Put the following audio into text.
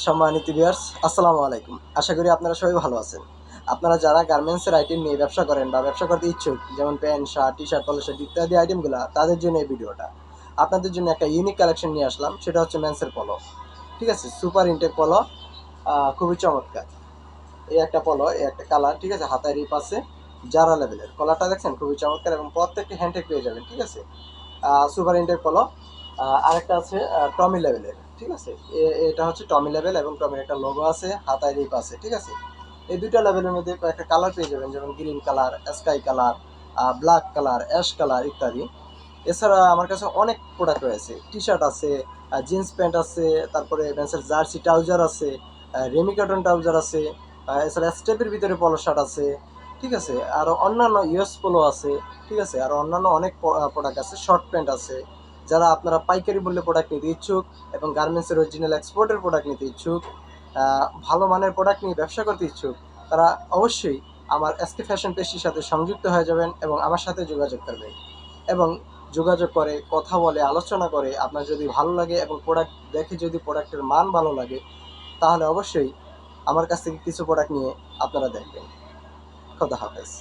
সম্মানিত ভিউয়ার্স, আসসালামু আলাইকুম। আশা করি আপনারা সবাই ভালো আছেন। আপনারা যারা গার্মেন্টসের আইটেম নিয়ে ব্যবসা করেন বা ব্যবসা করতে ইচ্ছুক, যেমন pant, shirt, T-shirt, polo shirt ইত্যাদি আইটেমগুলা, তাদের জন্য এই ভিডিওটা। আপনাদের জন্য একটা ইউনিক কালেকশন নিয়ে আসলাম, সেটা হচ্ছে মেন্সের পলো। ঠিক আছে? সুপার ইনটেক পলো, খুবই চমৎকার। এই একটা পলো, এই একটা কালার, ঠিক আছে? হাতায় রিপ আছে, জারা লেভেলের। কলারটা দেখছেন খুবই চমৎকার এবং প্রত্যেকটি হ্যান্ডটেক পেয়ে যাবেন, ঠিক আছে? সুপার ইনটেক পলো। আরেকটা আছে টমি লেভেলের, ঠিক আছে? এটা হচ্ছে টমি লেভেল এবং টমির একটা লোগো আছে, হাতায় রিপ আছে, ঠিক আছে? এই দুইটা লেভেলের মধ্যে কয়েকটা কালার পেয়ে যাবেন, যেমন green colour, sky colour, black colour, ash colour ইত্যাদি। এছাড়া আমার কাছে অনেক প্রোডাক্ট রয়েছে, টি শার্ট আছে, জিন্স প্যান্ট আছে, তারপরে মেন্সের জার্সি ট্রাউজার আছে, রেমি কটন ট্রাউজার আছে, এছাড়া স্টেপের ভিতরে পলো শার্ট আছে, ঠিক আছে? আরও অন্যান্য ইউএস পোলো আছে, ঠিক আছে? আরও অন্যান্য অনেক প্রোডাক্ট আছে, শর্ট প্যান্ট আছে। যারা আপনারা পাইকারি মূল্যে প্রোডাক্ট নিতে ইচ্ছুক এবং গার্মেন্টসের অরিজিনাল এক্সপোর্টের প্রোডাক্ট নিতে ইচ্ছুক, ভালো মানের প্রোডাক্ট নিয়ে ব্যবসা করতে ইচ্ছুক, তারা অবশ্যই আমার এসকে ফ্যাশন পেজটির সাথে সংযুক্ত হয়ে যাবেন এবং আমার সাথে যোগাযোগ করবেন। এবং যোগাযোগ করে কথা বলে আলোচনা করে আপনার যদি ভালো লাগে এবং প্রোডাক্ট দেখে যদি প্রোডাক্টের মান ভালো লাগে, তাহলে অবশ্যই আমার কাছ থেকে কিছু প্রোডাক্ট নিয়ে আপনারা দেখবেন। খোদা হাফেজ।